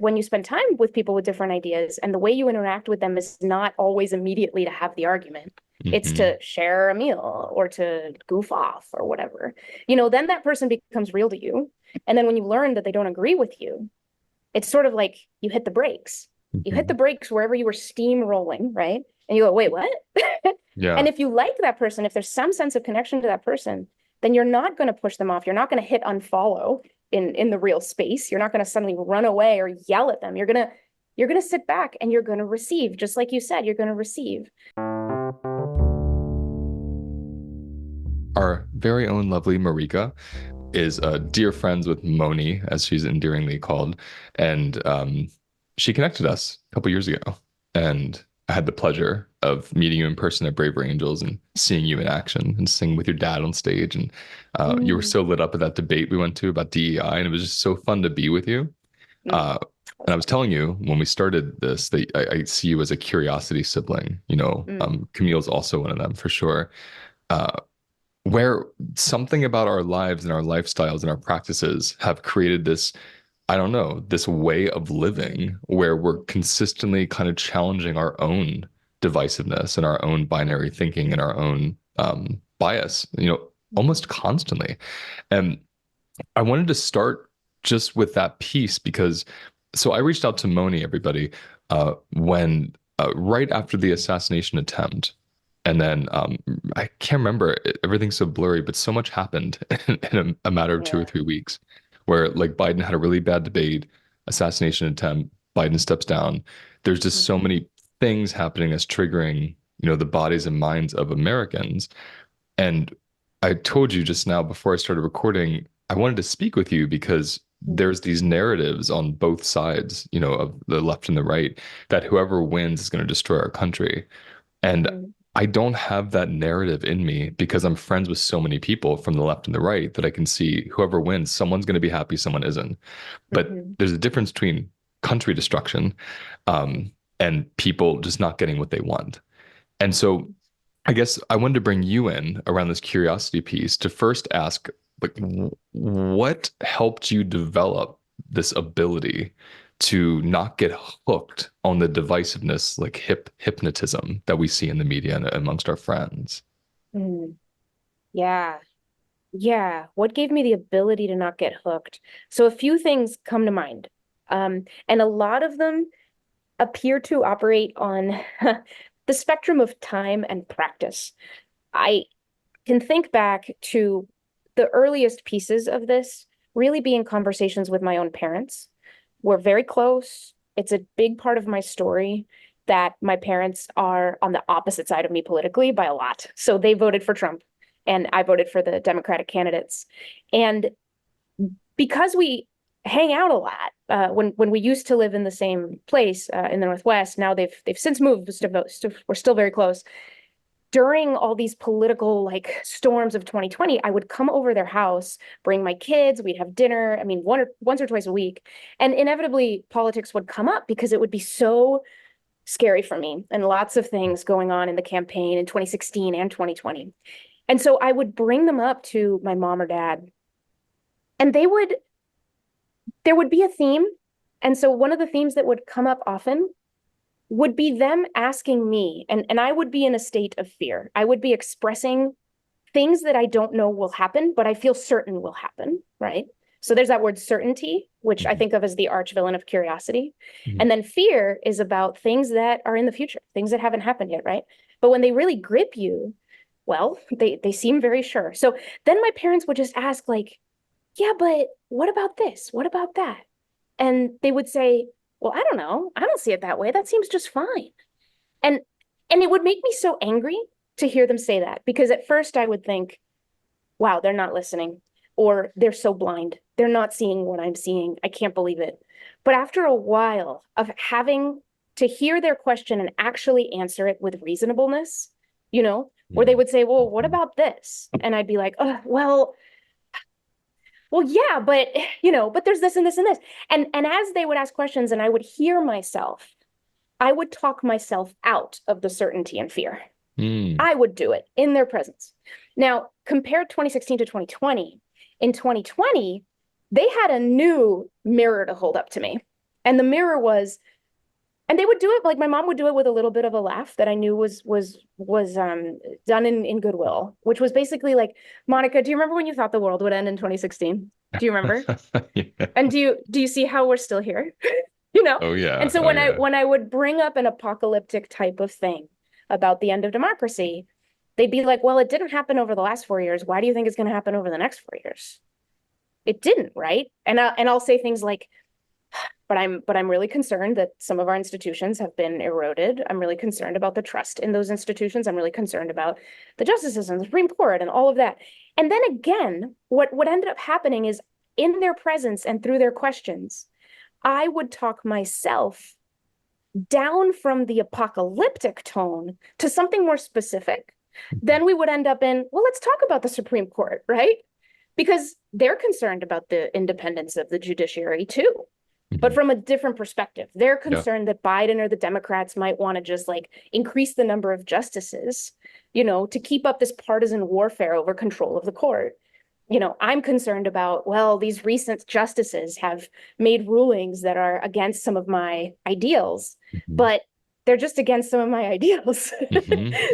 when you spend time with people with different ideas and the way you interact with them is not always immediately to have the argument, it's Hmm. to share a meal or to goof off or whatever, then that person becomes real to you. And then when you learn that they don't agree with you, it's sort of like you hit the brakes. You hit the Hmm. brakes wherever you were steamrolling, right? And you go, wait, what? And Yeah. if you like that person, if there's some sense of connection to that person, then you're not going to push them off. You're not going to hit unfollow in the real space. You're not going to suddenly run away or yell at them. You're going to sit back and you're going to receive, just like you said, you're going to receive. Our very own lovely Marika is dear friends with Moni, as she's endearingly called, and she connected us a couple years ago. And I had the pleasure of meeting you in person at Braver Angels and seeing you in action and singing with your dad on stage. And you were Mm, so lit up at that debate we went to about DEI, and it was just so fun to be with you. mm, Uh, and I was telling you when we started this that I see you as a curiosity sibling. mm, Camille's also one of them for sure. Uh, where something about our lives and our lifestyles and our practices have created this, I don't know, this way of living where we're consistently kind of challenging our own divisiveness and our own binary thinking and our own bias, almost constantly. And I wanted to start just with that piece because so I reached out to Moni, everybody, when right after the assassination attempt. And then I can't remember, everything's so blurry, but so much happened in a matter of two or yeah. 3 weeks where like Biden had a really bad debate, assassination attempt, Biden steps down. There's just so many things happening as triggering, the bodies and minds of Americans. And I told you just now before I started recording, I wanted to speak with you because there's these narratives on both sides, of the left and the right, that whoever wins is going to destroy our country. And Mm-hmm. I don't have that narrative in me because I'm friends with so many people from the left and the right that I can see whoever wins, someone's going to be happy, someone isn't. But Mm-hmm. there's a difference between country destruction, and people just not getting what they want. And so I guess I wanted to bring you in around this curiosity piece to first ask, like, what helped you develop this ability to not get hooked on the divisiveness, like hypnotism that we see in the media and amongst our friends? Mm-hmm. Yeah. Yeah. What gave me the ability to not get hooked? So a few things come to mind. And a lot of them appear to operate on the spectrum of time and practice. I can think back to the earliest pieces of this really being conversations with my own parents. We're very close. It's a big part of my story that my parents are on the opposite side of me politically by a lot. So they voted for Trump and I voted for the Democratic candidates. And because we hang out a lot, when we used to live in the same place in the Northwest, now they've since moved. We're still very close. During all these political like storms of 2020, I would come over their house, bring my kids, we'd have dinner. I mean, once or twice a week, and inevitably politics would come up because it would be so scary for me and lots of things going on in the campaign in 2016 and 2020. And so I would bring them up to my mom or dad, and there would be a theme. And so one of the themes that would come up often would be them asking me, and I would be in a state of fear. I would be expressing things that I don't know will happen, but I feel certain will happen, right? So there's that word certainty, which I Mhm. think of as the arch villain of curiosity. Mhm. And then fear is about things that are in the future, things that haven't happened yet, right? But when they really grip you, well, they seem very sure. So then my parents would just ask, like, yeah, but what about this? What about that? And they would say, well, I don't know. I don't see it that way. That seems just fine. And and it would make me so angry to hear them say that because at first I would think, wow, they're not listening or they're so blind. They're not seeing what I'm seeing. I can't believe it. But after a while of having to hear their question and actually answer it with reasonableness, where they Mhm. would say, well, what Mhm. about this? And I'd be like, oh, well, yeah, but but there's this and this and this. And as they would ask questions and I would hear myself, I would talk myself out of the certainty and fear. Mm. I would do it in their presence. Now, compare 2016 to 2020. In 2020, they had a new mirror to hold up to me. And the mirror was, and they would do it like my mom would do it with a little bit of a laugh that I knew was done in goodwill, which was basically like, Monica, do you remember when you thought the world would end in 2016? Do you remember? Yeah. And do you see how we're still here? You know? Oh And yeah. so Oh when I yeah. when I would bring up an apocalyptic type of thing about the end of democracy, they'd be like, well, it didn't happen over the last 4 years. Why do you think it's going to happen over the next 4 years? It didn't, right? And I'll say things like, but I'm really concerned that some of our institutions have been eroded. I'm really concerned about the trust in those institutions. I'm really concerned about the justice system, the Supreme Court, and all of that. And then again, what ended up happening is in their presence and through their questions, I would talk myself down from the apocalyptic tone to something more specific. Then we would end up in, well, let's talk about the Supreme Court, right? Because they're concerned about the independence of the judiciary too, but Mhm. from a different perspective. They're Yeah. concerned that Biden or the Democrats might want to just like increase the number of justices, to keep up this partisan warfare over control of the court. I'm concerned about, well, these recent justices have made rulings that are against some of my ideals, Mhm. but they're just against some of my ideals.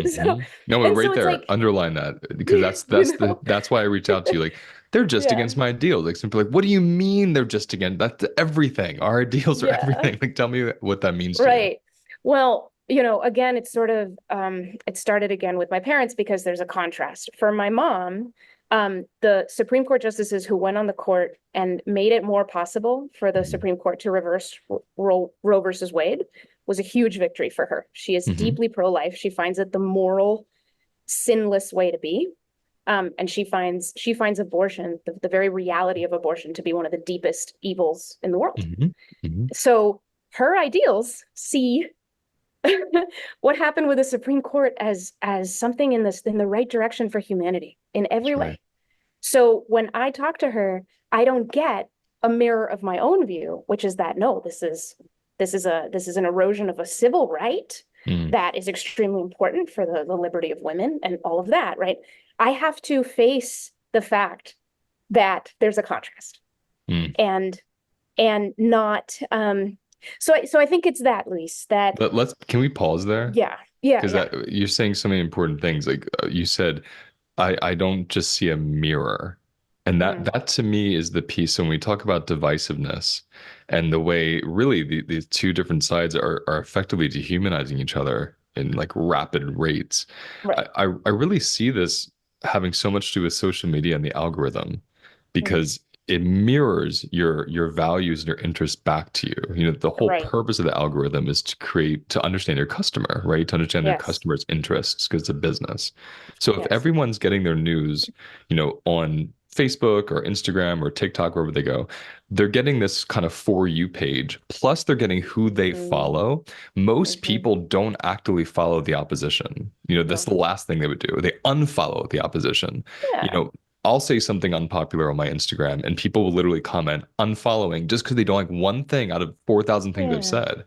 So, No, but and so right it's there, like, underline that because that's you that's the know, that's why I reach out to you. Like, they're just yeah, against my ideals. Like, simply like, what do you mean they're just against? That's everything. Our ideals are yeah. everything. Like, tell me what that means to you. Right. Well, again, it's sort of it started again with my parents because there's a contrast. For my mom, the Supreme Court justices who went on the court and made it more possible for the Mhm. Supreme Court to reverse Roe versus Wade was a huge victory for her. She is Mhm. deeply pro-life. She finds it the moral, sinless way to be. And she finds abortion, the very reality of abortion, to be one of the deepest evils in the world. Mhm. Mhm. So her ideals see what happened with the Supreme Court as something in the right direction for humanity in every That's right. way. So when I talk to her, I don't get a mirror of my own view, which is that no, this is an erosion of a civil right Mm. that is extremely important for the liberty of women and all of that, right? I have to face the fact that there's a contrast Mm. and not so I think it's that, Luis, that Let's can we pause there? yeah, yeah, Because yeah. that you're saying so many important things. Like you said, I don't just see a mirror. And Mm, that to me is the piece when we talk about divisiveness and the way really these two different sides are effectively dehumanizing each other in like rapid rates. right. I really see this having so much to do with social media and the algorithm Mm, because it mirrors your values and your interests back to you. You know, the whole right. purpose of the algorithm is to understand your customer, right? To understand their Yes. customer's interests because it's a business. So if Yes. everyone's getting their news, on Facebook or Instagram or TikTok, wherever they go, they're getting this kind of for you page. Plus, they're getting who they Mm, follow. Most hmm. people don't actively follow the opposition. That's No. the last thing they would do. They unfollow the opposition. You Yeah. know, I'll say something unpopular on my Instagram, and people will literally comment unfollowing just because they don't like one thing out of 4,000 things I've Yeah. said.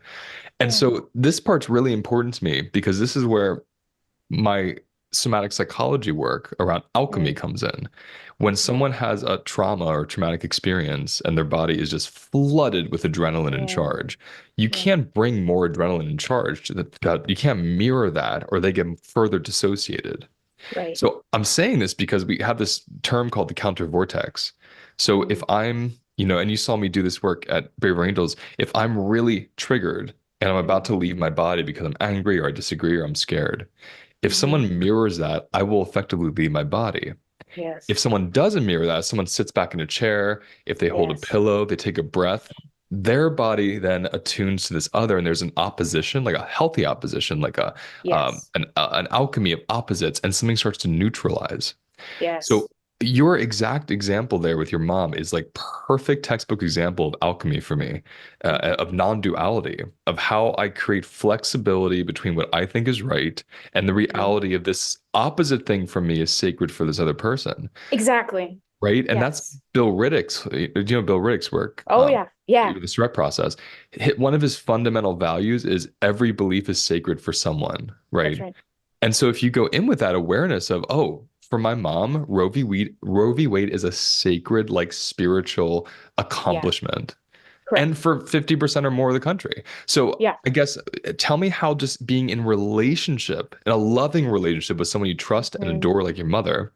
And Yeah. so this part's really important to me because this is where my somatic psychology work around alchemy Mm, comes in. When hmm. someone has a trauma or traumatic experience and their body is just flooded with adrenaline and Yeah. charge, you Yeah. can't bring more adrenaline and charge to you can't mirror that or they get further dissociated. Right. So I'm saying this because we have this term called the counter vortex. So if Mm, I'm, and you saw me do this work at Braver Angels, if I'm really triggered and I'm about to hmm. leave my body because I'm angry or I disagree or I'm scared, if Hmm. someone mirrors that, I will effectively leave my body. If Yes. someone doesn't mirror that, someone sits back in a chair, if they hold a Yes. pillow, they take a breath, their body then attunes to this other, and there's an opposition, like a healthy opposition, like Yes. an alchemy of opposites, and something starts to neutralize. So Yes. your exact example there with your mom is like perfect textbook example of alchemy for me, Hmm. of non-duality, of how I create flexibility between what I think is right and the Hmm. reality of this opposite thing from me is sacred for this other person, Exactly. right? And that's Yes. Bill Riddick's, Bill Riddick's work, Oh yeah. Yeah. the Surrey process. One of his fundamental values is every belief is sacred for someone, That's right? right. And so if you go in with that awareness of, oh, for my mom, Roe v. Wade is a sacred, like spiritual Yeah. accomplishment. and Correct. for 50% or more of the country. So Yeah. I guess tell me how just being in relationship, in a loving relationship with someone you trust and Mhm. adore like your mother,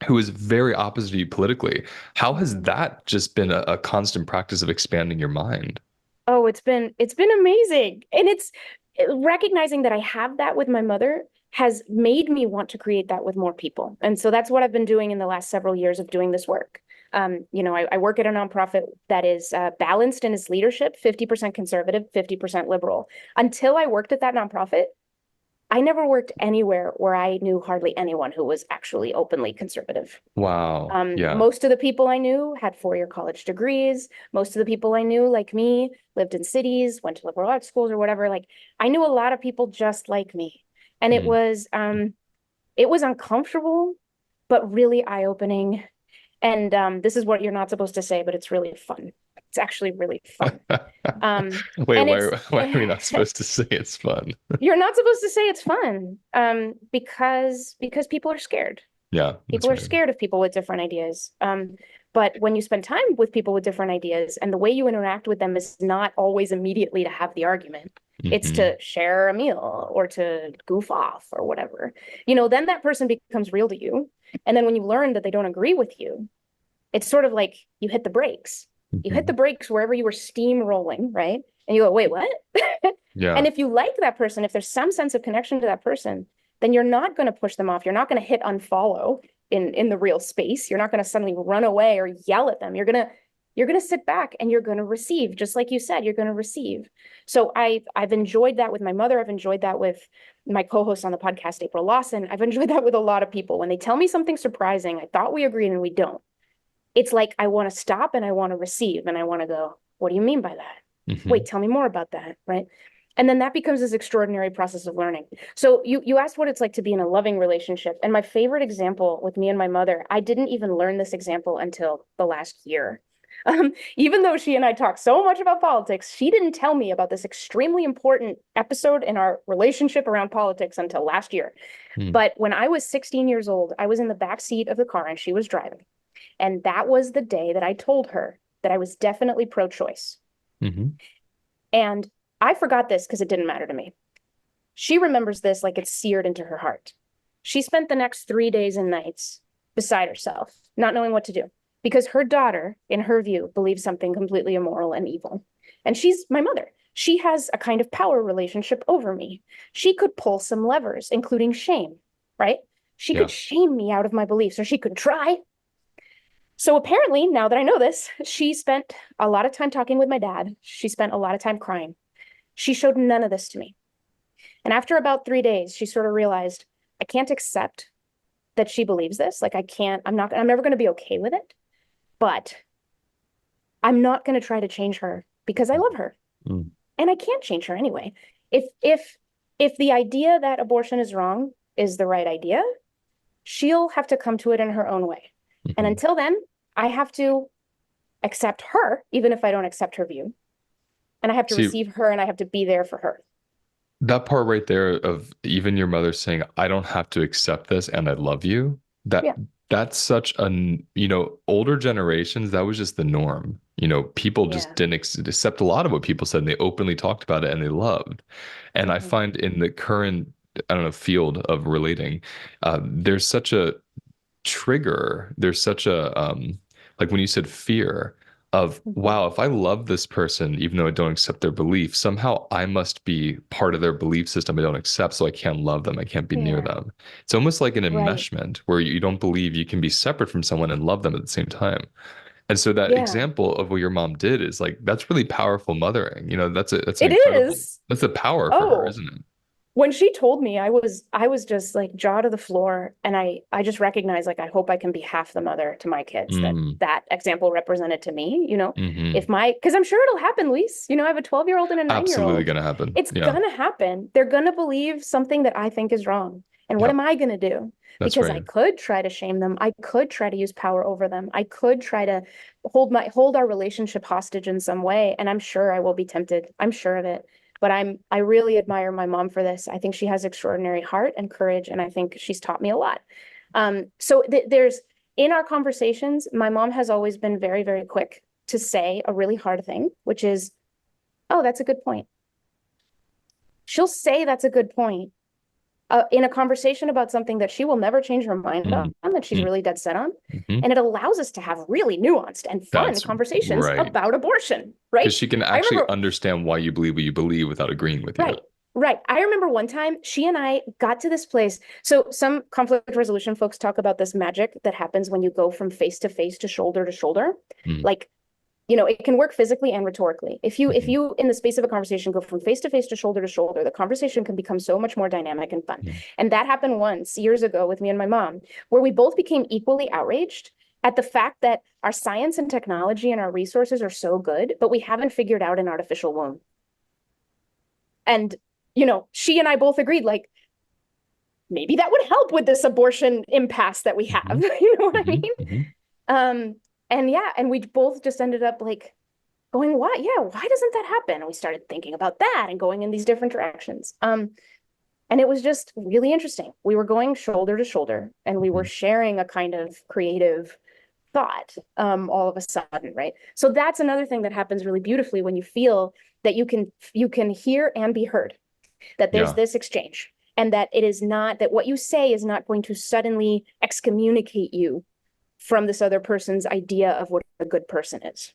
who is very opposite to you politically, how has Mhm. that just been a constant practice of expanding your mind? Oh, it's been amazing. And it's recognizing that I have that with my mother has made me want to create that with more people. And so that's what I've been doing in the last several years of doing this work. I work at a nonprofit that is balanced in its leadership, 50% conservative, 50% liberal. Until I worked at that nonprofit, I never worked anywhere where I knew hardly anyone who was actually openly conservative. Wow. Yeah. Most of the people I knew had four-year college degrees. Most of the people I knew, like me, lived in cities, went to liberal arts schools or whatever. Like I knew a lot of people just like me. And Mm. it was uncomfortable, but really eye-opening. And this is what you're not supposed to say, but it's really fun. It's actually really fun. Um, Wait, and it's why are we not supposed to say it's fun? you're not supposed to say it's fun, because people are scared. Yeah, People that's are right. scared of people with different ideas. But when you spend time with people with different ideas and the way you interact with them is not always immediately to have the argument, it's Hmm. to share a meal or to goof off or whatever, then that person becomes real to you. And then when you learn that they don't agree with you, it's sort of like you hit the brakes. You hit the Hmm. brakes wherever you were steamrolling, right? And you go, wait, what? And Yeah. if you like that person, if there's some sense of connection to that person, then you're not going to push them off. You're not going to hit unfollow in the real space. You're not going to suddenly run away or yell at them. You're going to sit back and you're going to receive, just like you said, you're going to receive. So I've enjoyed that with my mother. I've enjoyed that with my co-host on the podcast, April Lawson. I've enjoyed that with a lot of people. When they tell me something surprising, I thought we agreed and we don't. It's like I want to stop and I want to receive and I want to go, what do you mean by that? Hmm. Wait, tell me more about that, right? And then that becomes this extraordinary process of learning. So you asked what it's like to be in a loving relationship. And my favorite example with me and my mother, I didn't even learn this example until the last year. Even though she and I talk so much about politics, she didn't tell me about this extremely important episode in our relationship around politics until last year. Mm. But when I was 16 years old, I was in the back seat of the car and she was driving. And that was the day that I told her that I was definitely pro-choice. Hmm. And I forgot this because it didn't matter to me. She remembers this like it's seared into her heart. She spent the next 3 days and nights beside herself, not knowing what to do, because her daughter, in her view, believes something completely immoral and evil. And she's my mother. She has a kind of power relationship over me. She could pull some levers, including shame, right? She could Yeah. shame me out of my beliefs, or she could try. So apparently, now that I know this, she spent a lot of time talking with my dad. She spent a lot of time crying. She showed none of this to me. And after about 3 days, she sort of realized I can't accept that she believes this. Like, I'm never going to be okay with it, but I'm not going to try to change her because I love her Mm. and I can't change her anyway. If the idea that abortion is wrong is the right idea, she'll have to come to it in her own way. And Hmm. until then, I have to accept her, even if I don't accept her view. And I have to See, receive her and I have to be there for her. that part right there of even your mother saying, I don't have to accept this and I love you, that Yeah. that's such older generations, that was just the norm. People just Yeah. didn't accept a lot of what people said and they openly talked about it and they loved. And I Hmm. find in the current, I don't know, field of relating, there's such a trigger, there's such a like when you said fear of, Hmm. wow, if I love this person even though I don't accept their belief, somehow I must be part of their belief system I don't accept, so I can't love them, I can't be near Yeah. them. It's almost like an Right. enmeshment where you don't believe you can be separate from someone and love them at the same time. And so that Yeah. example of what your mom did is like, that's really powerful mothering. That's an It incredible, is. that's a power for her, Oh, isn't it? when she told me, I was just like jaw to the floor, and I just recognized like I hope I can be half the mother to my kids that Mm, that example represented to me. hmm. If my because I'm sure it'll happen, Luis. I have a 12-year-old and a 9 year Absolutely old. gonna happen. It's Yeah. gonna happen. They're gonna believe something that I think is wrong. And what Yep. am I gonna do? That's Because I right. could try to shame them. I could try to use power over them. I could try to hold our relationship hostage in some way. And I'm sure I will be tempted. I'm sure of it. But I really admire my mom for this. I think she has extraordinary heart and courage, and I think she's taught me a lot. So there's in our conversations, my mom has always been very, very quick. to say a really hard thing, which is, oh, that's a good point. She'll say that's a good point in a conversation about something that she will never change her mind on, that she's really dead set on. Mm-hmm. And it allows us to have really nuanced and fun That's conversations right. about abortion, right? Because she can I actually remember, understand why you believe what you believe without agreeing with you. right, right. I remember one time she and I got to this place. So some conflict resolution folks talk about this magic that happens when you go from face to face to shoulder. Mm-hmm. Like, it can work physically and rhetorically. If you in the space of a conversation go from face to shoulder, the conversation can become so much more dynamic and fun. Mm-hmm. And that happened once years ago with me and my mom, where we both became equally outraged at the fact that our science and technology and our resources are so good, but we haven't figured out an artificial womb. And, she and I both agreed, like, maybe that would help with this abortion impasse that we have. Mm-hmm. You know what I Mm-hmm. mean? Mm-hmm. And yeah, and we both just ended up like going, why? Yeah, why doesn't that happen? And we started thinking about that and going in these different directions. And it was just really interesting. We were going shoulder to shoulder and we were sharing a kind of creative thought all of a sudden, right? So that's another thing that happens really beautifully when you feel that you can hear and be heard, that there's Yeah. this exchange, and that it is not that what you say is not going to suddenly excommunicate you from this other person's idea of what a good person is.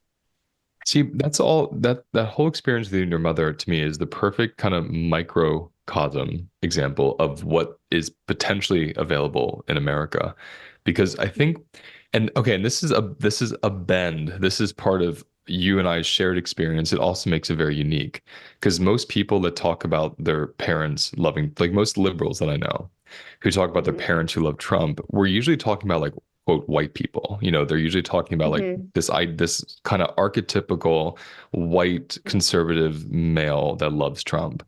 See, that's all that whole experience with you and your mother to me is the perfect kind of microcosm example of what is potentially available in America. Because I think, and okay, and this is a bend. This is part of you and I's shared experience. It also makes it very unique. Because most people that talk about their parents loving, like most liberals that I know, who talk about their Mm-hmm. parents who love Trump, we're usually talking about like quote white people. They're usually talking about like Mm-hmm. this kind of archetypical white conservative male that loves Trump.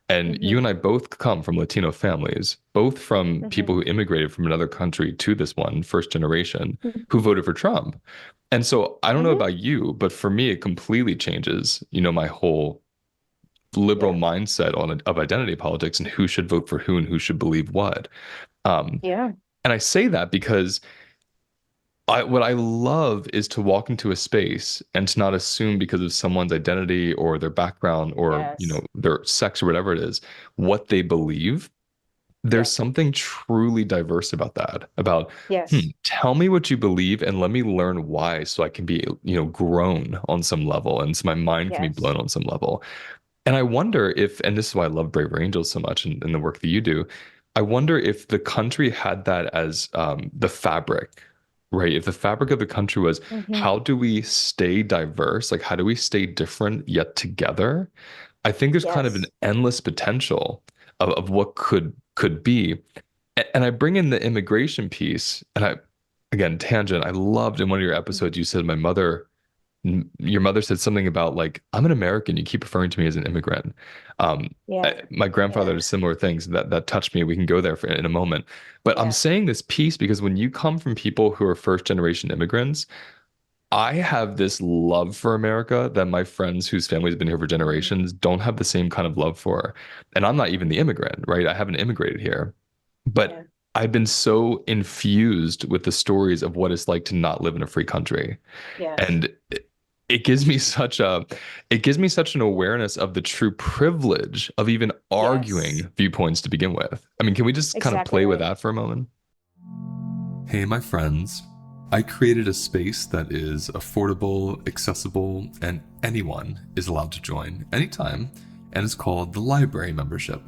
And you Mm-hmm. and I both come from Latino families, both from Mm-hmm. people who immigrated from another country to this one, first generation, who voted for Trump. And so I don't know Mm-hmm. about you, but for me, it completely changes, my whole liberal Yeah. mindset of identity politics and who should vote for who and who should believe what. Um, Yeah. and I say that because what I love is to walk into a space and to not assume because of someone's identity or their background or, Yes. their sex or whatever it is, what they believe. There's Yeah. something truly diverse about that. About, Yes. tell me what you believe and let me learn why so I can be, grown on some level and so my mind can be Yes. blown on some level. And I wonder if, and this is why I love Braver Angels so much and the work that you do, I wonder if the country had that as the fabric, right? If the fabric of the country was, Mm-hmm. how do we stay diverse? Like, how do we stay different yet together? I think there's kind of an Yes. endless potential of what could be. And I bring in the immigration piece, and again, tangent, I loved in one of your episodes, you said your mother said something about like, I'm an American. You keep referring to me as an immigrant. Yeah. My grandfather Yeah. did similar things that touched me. We can go there in a moment. But I'm Yeah. saying this piece because when you come from people who are first generation immigrants, I have this love for America that my friends whose families have been here for Mm. generations don't have the same kind of love for. And I'm not even the immigrant, right? I haven't immigrated here. Yeah. But I've been so infused with the stories of what it's like to not live in a free country. Yes. And it gives me such an awareness of the true privilege of even Yes. arguing viewpoints to begin with. I mean, can we just kind of Exactly play with right. that for a moment? Hey, my friends. I created a space that is affordable, accessible, and anyone is allowed to join anytime, and it's called the Library Membership.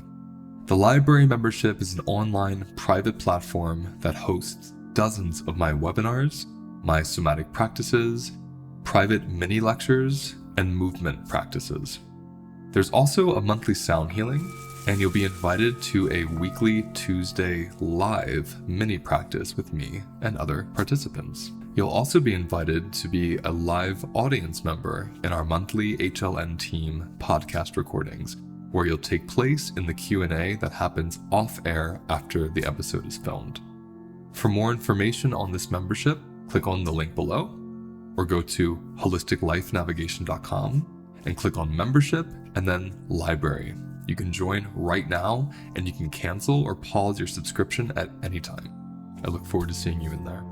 The Library Membership is an online private platform that hosts dozens of my webinars, my somatic practices, private mini lectures, and movement practices. There's also a monthly sound healing, and you'll be invited to a weekly Tuesday live mini practice with me and other participants. You'll also be invited to be a live audience member in our monthly HLN team podcast recordings, where you'll take place in the Q&A that happens off air after the episode is filmed. For more information on this membership, click on the link below or go to holisticlifenavigation.com and click on membership and then library. You can join right now and you can cancel or pause your subscription at any time. I look forward to seeing you in there.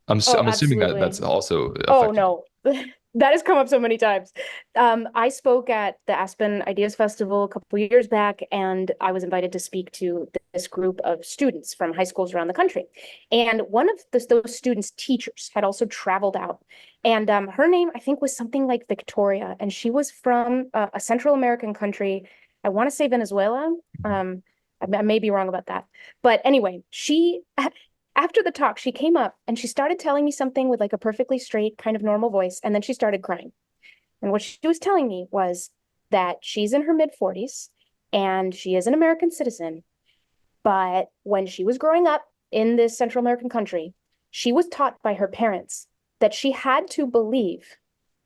Oh, I'm assuming that absolutely. that's also Oh affected. no, that has come up so many times. I spoke at the Aspen Ideas Festival a couple of years back, and I was invited to speak to this group of students from high schools around the country. And one of those students' teachers had also traveled out, and her name I think was something like Victoria, and she was from a Central American country. I want to say Venezuela. I may be wrong about that, but anyway, she after the talk, she came up and she started telling me something with like a perfectly straight, kind of normal voice. And then she started crying. And what she was telling me was that she's in her mid 40s and she is an American citizen. But when she was growing up in this Central American country, she was taught by her parents that she had to believe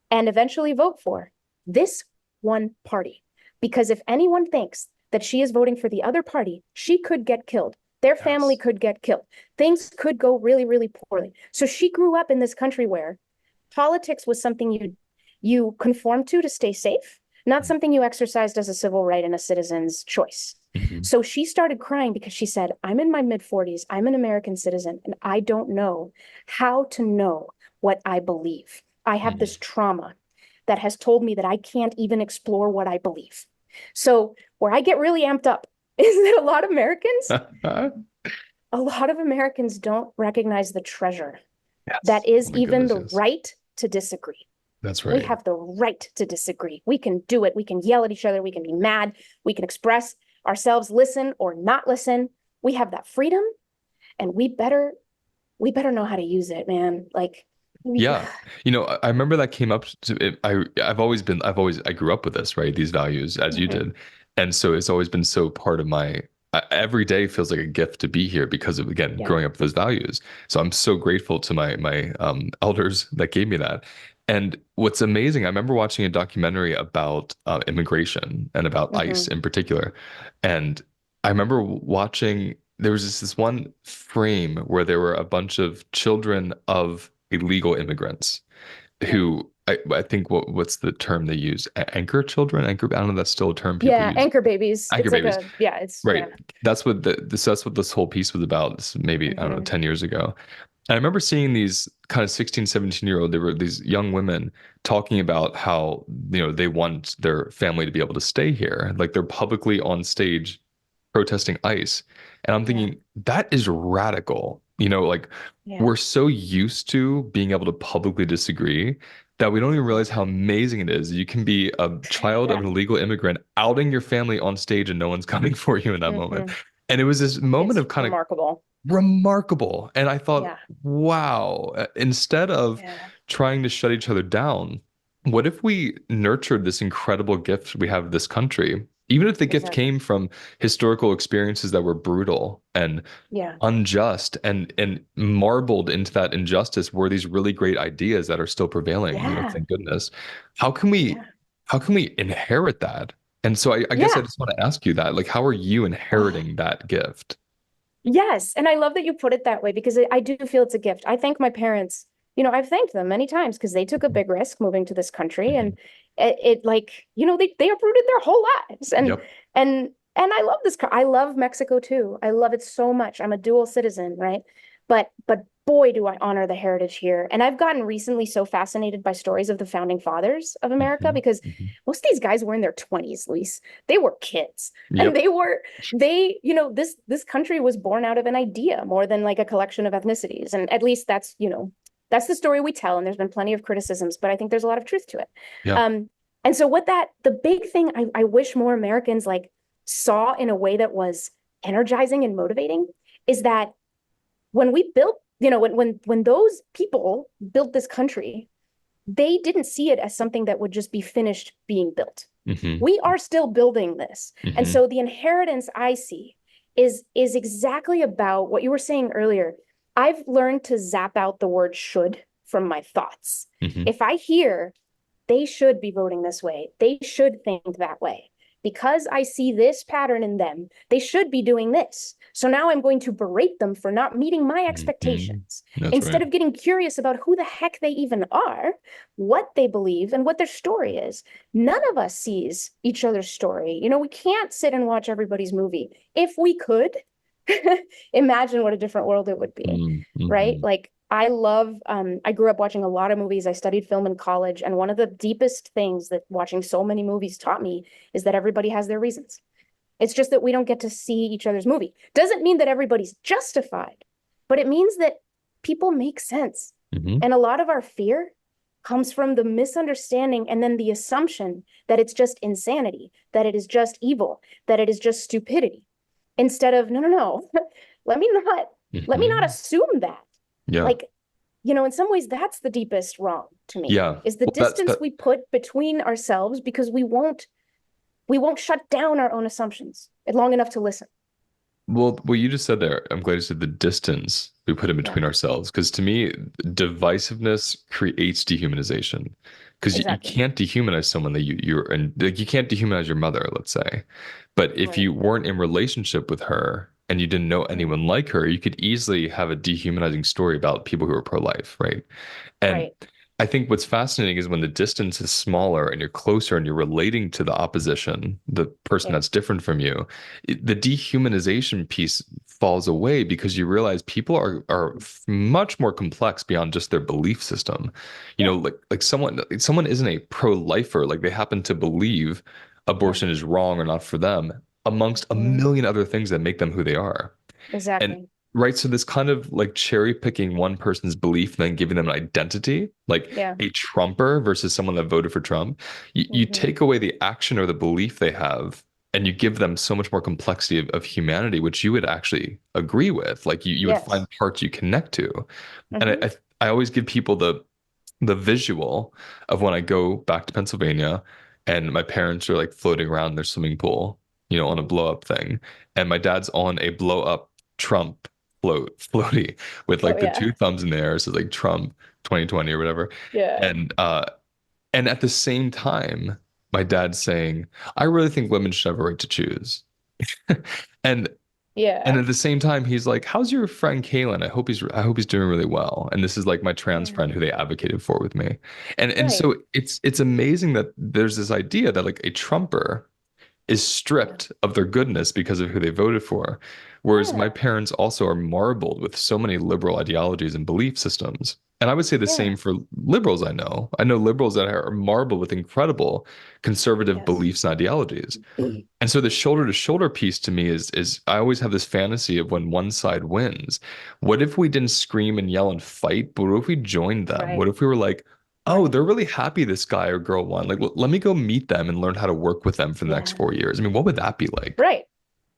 and eventually vote for this one party. Because if anyone thinks that she is voting for the other party, she could get killed. Their family Yes. could get killed. Things could go really, really poorly. So she grew up in this country where politics was something you conformed to stay safe, not something you exercised as a civil right and a citizen's choice. Mhm. So she started crying because she said, I'm in my mid 40s, I'm an American citizen, and I don't know how to know what I believe. I have this trauma that has told me that I can't even explore what I believe. So, where I get really amped up is that a lot of Americans don't recognize the treasure that Yes. Oh is my even goodness, the yes. right to disagree. That's We right. have the right to disagree. We can do it. We can yell at each other. We can be mad. We can express ourselves, listen or not listen. We have that freedom, and we better know how to use it, man. Like, we, Yeah. I remember that came up to it, I grew up with this, right? These values as you Mhm. did. And so it's always been so part of my every day feels like a gift to be here because of again Yeah. growing up with those values. So I'm so grateful to my elders that gave me that. And what's amazing, I remember watching a documentary about immigration and about ICE Hmm. in particular. And I remember watching there was this one frame where there were a bunch of children of illegal immigrants Yeah. who I think what's the term they use? Anchor children? Anchor, I don't know if that's still a term people Yeah. use. Anchor babies. Anchor It's like babies. a, yeah, it's, Right. yeah. That's what this whole piece was about. This maybe, I don't know, Hmm. 10 years ago. And I remember seeing these kind of 16, 17-year-old, they were these young women talking about how, they want their family to be able to stay here. Like they're publicly on stage protesting ICE. And I'm Yeah. thinking, that is radical. Like Yeah. we're so used to being able to publicly disagree that we don't even Yeah. realize how amazing it is. You can be a child of Yeah. an illegal immigrant outing your family on stage and no one's coming for you in that moment. Hmm. And it was this moment It's of kind of remarkable. remarkable. And I thought, Yeah. wow, instead of Yeah. trying to shut each other down, what if we nurtured this incredible gift we have of this country? Even if the gift Exactly. came from historical experiences that were brutal and Yeah. unjust and marbled into that injustice were these really great ideas that are still prevailing, Yeah. thank goodness. How can we Yeah. how can we inherit that? And so I guess I Yeah. just want to ask you that, like, how are you Oh, inheriting that gift? yes. And I love that you put it that way because I do feel it's a gift. I thank my parents. I've thanked them many times because they took a big risk moving to this country and Mhm. it like, they uprooted their whole lives. Yep. And I love this. I love Mexico too. I love it so much. I'm a dual citizen, right? But boy, do I honor the heritage here. And I've gotten recently so fascinated by stories of the founding fathers of America Mhm. because Mhm. most of these guys were in their 20s, Luis. They were kids and Yep. this country was born out of an idea more than like a collection of ethnicities. And at least that's the story we tell. And there's been plenty of criticisms, but I think there's a lot of truth to it. Yeah. And so the big thing I wish more Americans like saw in a way that was energizing and motivating is that when we built, when those people built this country, they didn't see it as something that would just be finished being built. Hmm. We are still building this. And Hmm. so the inheritance I see is exactly about what you were saying earlier. I've learned to zap out the word should from my thoughts. Hmm. If I hear they should be voting this way. They should think that way. Because I see this pattern in them, they should be doing this. So now I'm going to berate them for not meeting my Hmm. expectations That's instead right. of getting curious about who the heck they even are, what they believe, and what their story is. None of us sees each other's story. We can't sit and watch everybody's movie. If we could, imagine what a different world it would be, right? Mm-hmm. Like I grew up watching a lot of movies. I studied film in college, and one of the deepest things that watching so many movies taught me is that everybody has their reasons. It's just that we don't get to see each other's movie. Doesn't mean that everybody's justified, but it means that people make sense. Hmm. And a lot of our fear comes from the misunderstanding and then the assumption that it's just insanity, that it is just evil, that it is just stupidity. Instead of, no, no, no, let me not let me not Hmm. assume that. Yeah. Like, in some ways, that's the deepest wrong to me, Yeah. is the Well, that's distance that. we put between ourselves because we won't shut down our own assumptions long enough to listen. Well, what you just said there, I'm glad you said the distance we put in Yeah, between ourselves. Because to me, divisiveness creates dehumanization. Because you exactly. can't dehumanize someone that you're and like you can't dehumanize your mother, let's say. But if Right. you weren't in relationship with her and you didn't know Mm, anyone like her, you could easily have a dehumanizing story about people who are pro-life, right? And right. I think what's fascinating is when the distance is smaller and you're closer and you're relating to the opposition, the person Yeah. that's different from you, the dehumanization piece falls away because you realize people are much more complex beyond just their belief system. You Yeah. know, like someone isn't a pro-lifer, like they happen to believe Yeah. abortion is wrong or not for them, amongst a Hmm. million other things that make them who they are. And Exactly. right, so this kind of like cherry picking one person's belief and then giving them an identity, like Yeah. a Trumper versus someone that voted for Trump, you Hmm. take away the action or the belief they have, and you give them so much more complexity of humanity, which you would actually agree with. Like you would find Yes. parts you connect to. And Hmm. I always give people the visual of when I go back to Pennsylvania and my parents are like floating around their swimming pool, on a Hmm. blow up thing. And my dad's on a blow up Trump floaty with Oh like the yeah. two thumbs in the air. So like Trump 2020 or whatever. Yeah. And at the same time, my dad's saying, I really think women should have a right to choose. And and Yeah. at the same time, he's like, "How's your friend Kalen? I hope he's doing really well." And this is like my trans Yeah. friend who they advocated for with me. And Right. so it's amazing that there's this idea that like a Trumper is Yeah. stripped of their goodness because of who they voted for. Whereas my Yeah. parents also are marbled with so many liberal ideologies and belief systems. And I would say the same Yeah. for liberals I know. I know liberals that are marbled with incredible conservative Yes. beliefs and ideologies. And so the shoulder to shoulder piece to me is I always have this fantasy of when one side wins. What if we didn't scream and yell and fight, but what if we joined them? What Right. if we were like, oh, Right. they're really happy this guy or girl won. Like, let me go meet them and learn how to work with them for the next Yeah. 4 years. I mean, what would that be like? Right.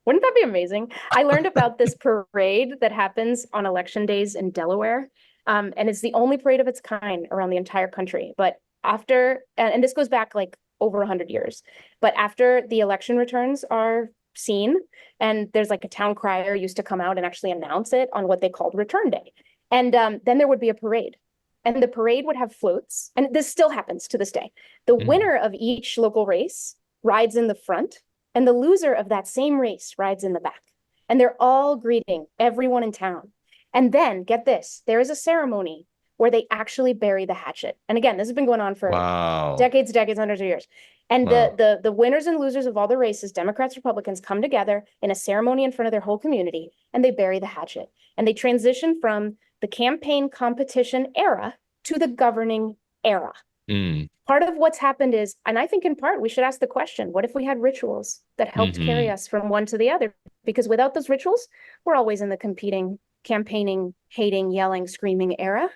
Wouldn't that be amazing? I learned about this parade that happens on election days in Delaware. And it's the only parade of its kind around the entire country. But and this goes back like over 100 years, but after the election returns are seen, and there's like a town crier used to come out and actually announce it on what they called Return Day. And then there would be a parade. And the parade would have floats. And this still happens to this day. The Mm. winner of each local race rides in the front and the loser of that same race rides in the back. And they're all greeting everyone in town. And then, get this, there is a ceremony where they actually bury the hatchet. And again, this has been going on for Wow. decades, decades, hundreds of years. And the Wow. the the winners and losers of all the races, Democrats, Republicans, come together in a ceremony in front of their whole community and they bury the hatchet. And they transition from the campaign competition era to the governing era. Mm. Part of what's happened is, and I think in part we should ask the question, what if we had rituals that helped carry Hmm. us from one to the other? Because without those rituals, we're always in the competing, campaigning, hating, yelling, screaming era,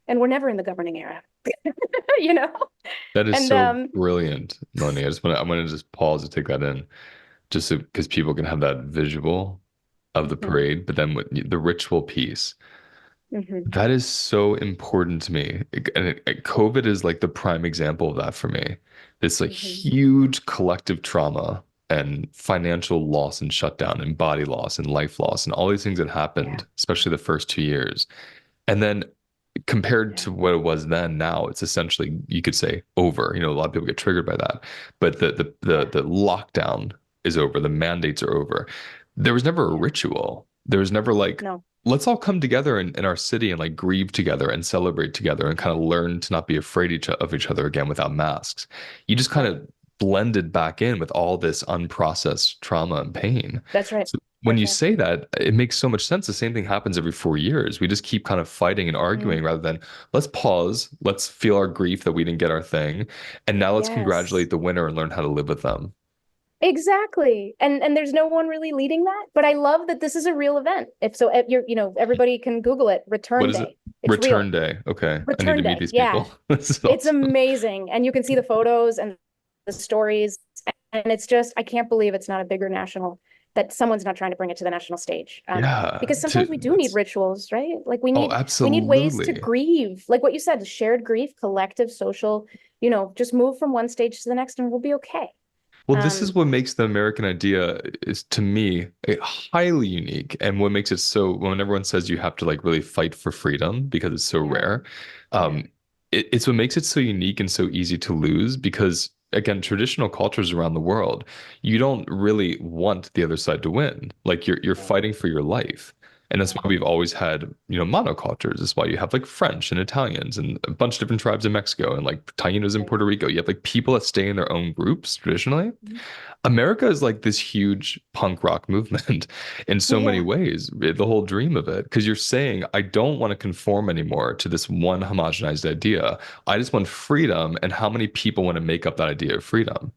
and we're never in the governing era, you know? That is And so brilliant, Melanie. I want to just pause to take that in, just because people can have that visual of the mhm, parade, but then with the ritual piece. mhm, That is so important to me. COVID is like the prime example of that for me. This like mhm, huge collective trauma and financial loss and shutdown and body loss and life loss and all these things that yeah, happened, especially the first 2 years. And then compared yeah, to what it was then, now it's essentially, you could say, over. A lot of people get triggered by that. But yeah, the lockdown is over, the mandates are over. There was never a yeah, ritual. There was never like, no, let's all come together in our city and like grieve together and celebrate together and kind of learn to not be afraid of each other again without masks. You just kind right. of blended back in with all this unprocessed trauma and pain. That's right. when you say Exactly. that, it makes so much sense. The same thing happens every 4 years. We just keep kind of fighting and Mm. arguing rather than let's pause, let's feel our grief that we didn't get our thing, and now let's Yes. congratulate the winner and learn how to live with them. Exactly. And there's no one really leading that, but I love that this is a real event. If so, you're, everybody can Google it, What Return is it? Day. It's Return real. day. Okay. I need to Return meet Day. these Yeah. people. This is It's awesome. amazing. And you can see the photos and the stories. And it's just, I can't believe it's not a bigger national, that someone's not trying to bring it to the national stage. Yeah. Because sometimes we do need That's rituals, right? Like we oh, need ways to absolutely. grieve. Like what you said, shared grief, collective, social, just move from one stage to the next and we'll be okay. Well, this is Um, what makes the American idea is to me highly unique, and what makes it so when everyone says you have to like really fight for freedom because it's so yeah, rare, yeah, um, it's what makes it so unique and so easy to lose because again, traditional cultures around the world, you don't really want the other side to win. Like you're yeah, fighting for your life. And that's why yeah, we've always had, monocultures. That's why you have like French and Italians and a bunch of different tribes in Mexico and like Tainos in right. Puerto Rico. You have like people that stay in their own groups traditionally. Mhm. America is like this huge punk rock movement in so many Yeah, ways, the whole dream of it. Because you're saying, I don't want to conform anymore to this one homogenized idea. I just want freedom, and how many people want to make up that idea of freedom?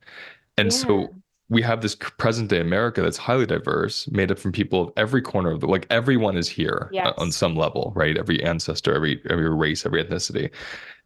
And yeah, so we have this present day America that's highly diverse, made up from people of every corner of the like everyone is here on yes, some level, right? Every ancestor, every race, every ethnicity.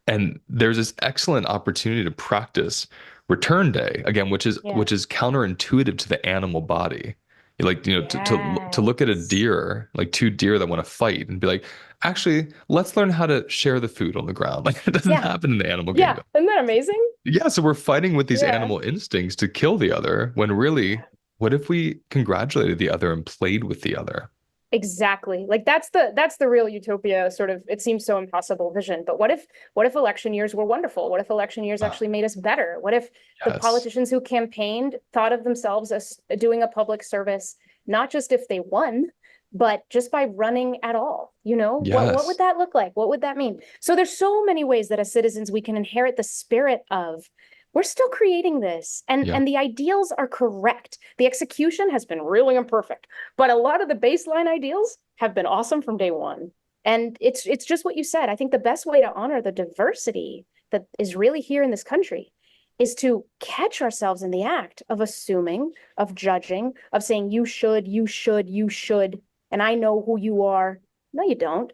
And there's this excellent opportunity to practice return day again, yeah, which is counterintuitive to the animal body. Like, to look at a yes, deer, like two deer that want to fight and be like, actually, let's learn how to share the food on the ground. Like it doesn't yeah, happen in the animal yeah. kingdom. Isn't that amazing? Yeah, so we're fighting with these Yeah, animal instincts to kill the other when really, yeah. what if we congratulated the other and played with the other? Exactly. Like that's the real utopia sort of it seems so impossible vision. But what if election years were wonderful? What if election years Ah, actually made us better? What if the yes. politicians who campaigned thought of themselves as doing a public service, not just if they won, but just by running at all? What would Yes. that look like? What would that mean? So there's so many ways that as citizens we can inherit the spirit of we're still creating this Yeah. and the ideals are correct. The execution has been really imperfect. But a lot of the baseline ideals have been awesome from day one. And it's just what you said. I think the best way to honor the diversity that is really here in this country is to catch ourselves in the act of assuming, of judging, of saying you should, you should, you should, and I know who you are. No, you don't.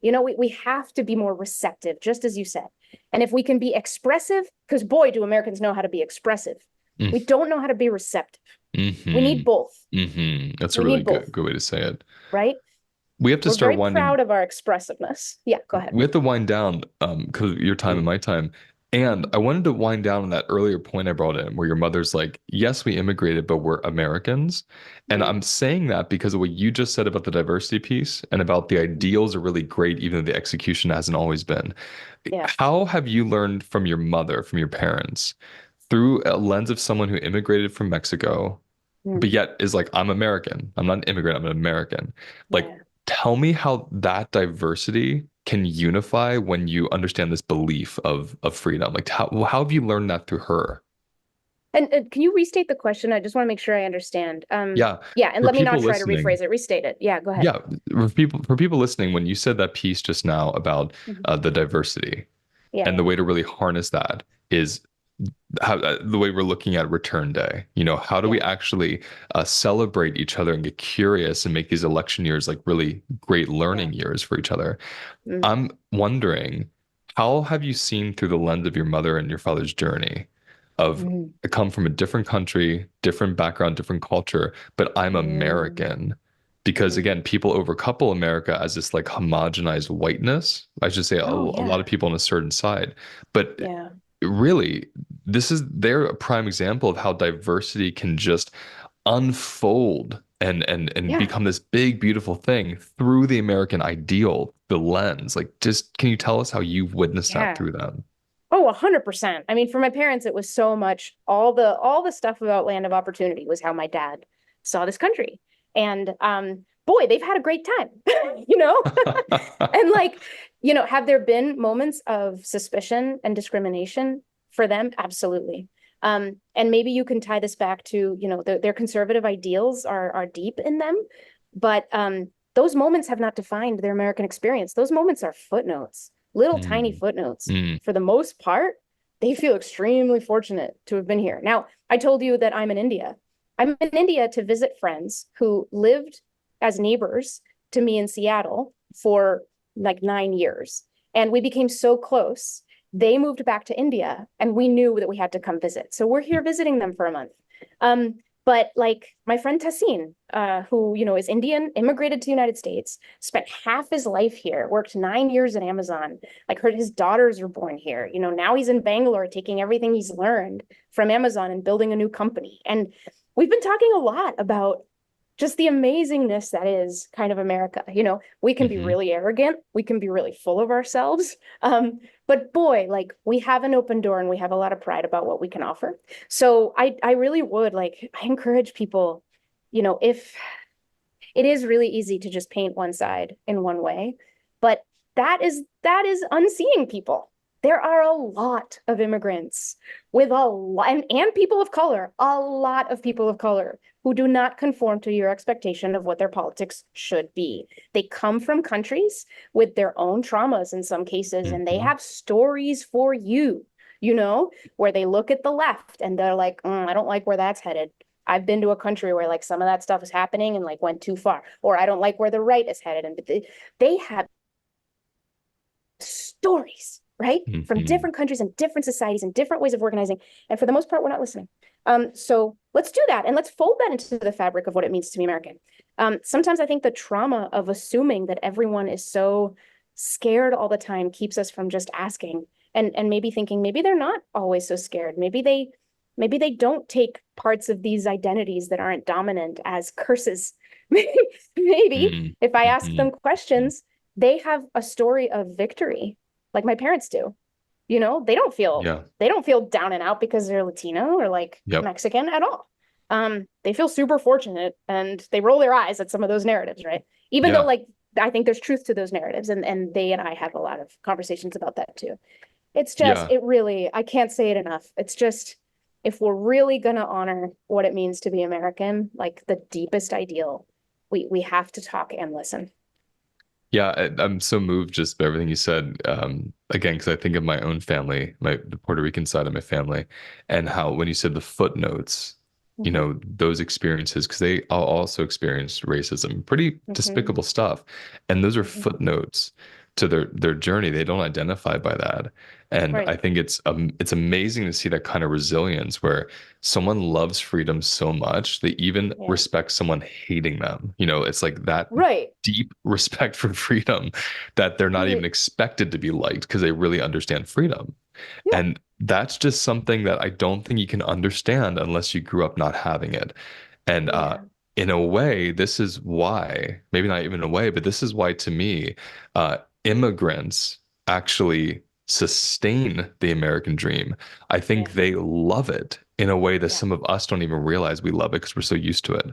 We have to be more receptive, just as you said. And if we can be expressive, because boy, do Americans know how to be expressive. We don't know how to be receptive. We need Mm-hmm. both. Mm-hmm. That's a We really need both, good way to say it. right? We have to We're start very winding proud of our expressiveness. Yeah, go ahead. we have to wind down because of your time and my time. And I wanted to wind down on that earlier point I brought in where your mother's like, yes, we immigrated, but we're Americans. And Mm, I'm saying that because of what you just said about the diversity piece and about the ideals are really great, even though the execution hasn't always been. yeah. How have you learned from your mother, from your parents, through a lens of someone who immigrated from Mexico, but Mm, yet is like, I'm American. I'm not an immigrant, I'm an American. Like, yeah. tell me how that diversity can unify when you understand this belief of freedom. Like, how have you learned that through her? And can you restate the question? I just want to make sure I understand. Yeah, Yeah, and for let me not people try to listening, rephrase it. Restate it. Yeah, go ahead. yeah, for people listening, when you said that piece just now about Mhm. the diversity Yeah, and yeah, the way to really harness that is how the way we're looking at return day. How do we yeah, actually celebrate each other and get curious and make these election years like really great yeah. learning years for each other? Mm, I'm wondering, how have you seen through the lens of your mother and your father's journey of mm, I come from a different country, different background, different culture, but I'm mm, American? Because mm. again, people overcouple America as this like homogenized whiteness. I should say a Oh, lot of yeah, people on a certain side, but yeah, really, they're a prime example of how diversity can just unfold and yeah, become this big, beautiful thing through the American ideal, the lens. Like, just can you tell us how you've witnessed that yeah. through them? Oh, 100%. I mean, for my parents, it was so much all the stuff about land of opportunity was how my dad saw this country. And boy, they've had a great time, you know? And like, have there been moments of suspicion and discrimination for them? Absolutely. And maybe you can tie this back to, their conservative ideals are deep in them, but those moments have not defined their American experience. Those moments are footnotes, little tiny Mm, footnotes. mm, For the most part, they feel extremely fortunate to have been here. Now, I told you that I'm in India. I'm in India to visit friends who lived as neighbors to me in Seattle for like 9 years. And we became so close. They moved back to India and we knew that we had to come visit. So we're here visiting them for a month. But like my friend Tassin, who, is Indian, immigrated to the United States, spent half his life here, worked 9 years at Amazon, like his daughters were born here. Now he's in Bangalore taking everything he's learned from Amazon and building a new company. And we've been talking a lot about just the amazingness that is kind of America. We can be mhm. really arrogant, we can be really full of ourselves. But boy, like we have an open door and we have a lot of pride about what we can offer. So I really would like I encourage people, if it is really easy to just paint one side in one way, but that is unseeing people. There are a lot of immigrants with a lot and people of color, a lot of people of color who do not conform to your expectation of what their politics should be. They come from countries with their own traumas in some cases, and they Mhm. have stories for you, where they look at the left and they're like, I don't like where that's headed. I've been to a country where like some of that stuff is happening and like went too far, or I don't like where the right is headed. And they have stories, right? From Mhm. different countries and different societies and different ways of organizing. And for the most part, we're not listening. So let's do that and let's fold that into the fabric of what it means to be American. Sometimes I think the trauma of assuming that everyone is so scared all the time keeps us from just asking and maybe thinking maybe they're not always so scared. Maybe they don't take parts of these identities that aren't dominant as curses. Maybe Mm, if I ask mhm. them questions, they have a story of victory, like my parents do. They don't feel Yeah. they don't feel down and out because they're Latino or like Yep. Mexican at all. They feel super fortunate and they roll their eyes at some of those narratives, right? Even though Yeah. like I think there's truth to those narratives and they and I have a lot of conversations about that too. It's just, Yeah. it really, I can't say it enough. It's just, if we're really gonna honor what it means to be American, like the deepest ideal, we have to talk and listen. Yeah, I'm so moved just by everything you said. Again, because I think of my own family, the Puerto Rican side of my family, and how when you said the footnotes, Hmm. those experiences, because they all also experienced racism, pretty Hmm. despicable stuff, and those are Hmm. footnotes to their journey. They don't identify by that, and I Right. think it's amazing to see that kind of resilience where someone loves freedom so much they even Yeah. respect someone hating them. It's like that Right. deep respect for freedom that they're not even Right. expected to be liked because they really understand freedom. Yeah. And that's just something that I don't think you can understand unless you grew up not having it. And Yeah. in a way, this is why, maybe not even in a way, but this is why to me, immigrants actually sustain the American dream. I think Yeah. they love it in a way that Yeah. some of us don't even realize we love it because we're so used to it.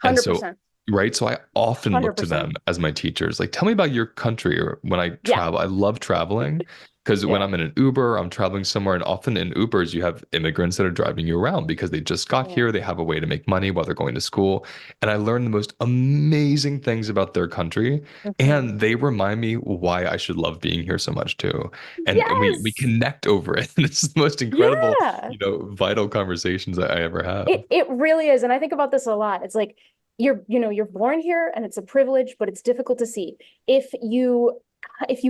And so 100%. right? So I often look to 100%. them as my teachers. Like, tell me about your country. Or when I Yeah. travel, I love traveling because when Yeah. I'm in an Uber, I'm traveling somewhere, and often in Ubers, you have immigrants that are driving you around because they just got Yeah. here. They have a way to make money while they're going to school. And I learn the most amazing things about their country. Hmm. And they remind me why I should love being here so much too. And we Yes. connect over it. And it's the most incredible, Yeah. vital conversations I ever have. It really is. And I think about this a lot. It's like you're born here and it's a privilege, but it's difficult to see. If you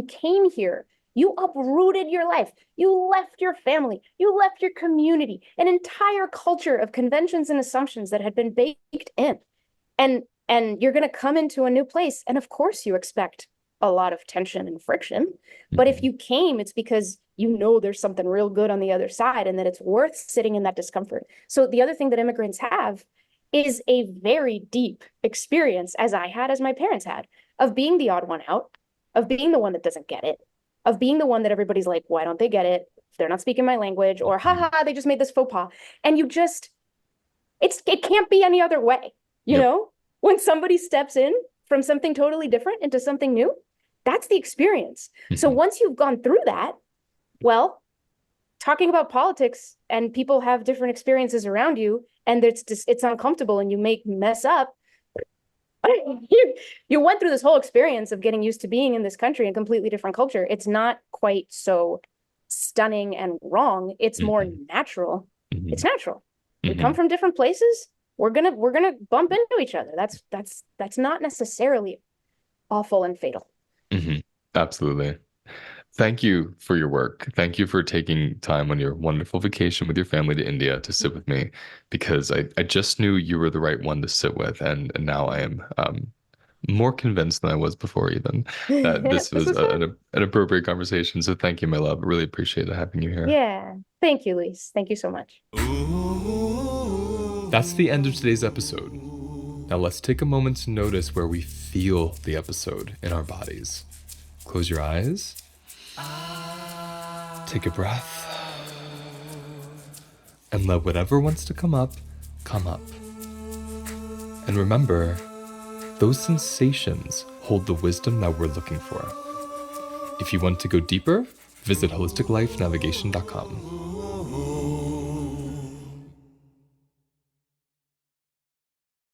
came here, you uprooted your life. You left your family. You left your community, an entire culture of conventions and assumptions that had been baked in. And you're going to come into a new place. And of course you expect a lot of tension and friction. But if Mhm. you came, it's because there's something real good on the other side and that it's worth sitting in that discomfort. So the other thing that immigrants have is a very deep experience, as I had, as my parents had, of being the odd one out, of being the one that doesn't get it, of being the one that everybody's like, why don't they get it? They're not speaking my language, or Mhm. haha, they just made this faux pas. And it can't be any other way, you Yep. know? When somebody steps in from something totally different into something new, that's the experience. So Mhm. once you've gone through that, well, talking about politics and people have different experiences around you and it's uncomfortable and you make mess up. You went through this whole experience of getting used to being in this country and completely different culture. It's not quite so stunning and wrong. It's more Hmm. natural. Hmm. It's natural. We come Hmm. from different places. We're gonna bump into each other. That's not necessarily awful and fatal. Hmm. Absolutely. Thank you for your work. Thank you for taking time on your wonderful vacation with your family to India to sit with me because I just knew you were the right one to sit with. And now I am more convinced than I was before, even that this This was was fun. an appropriate conversation. So thank you, my love. I really appreciate having you here. Yeah. Thank you, Lise. Thank you so much. That's the end of today's episode. Now let's take a moment to notice where we feel the episode in our bodies. Close your eyes. Take a breath. And let whatever wants to come up, come up. And remember, those sensations hold the wisdom that we're looking for. If you want to go deeper, visit holisticlifenavigation.com.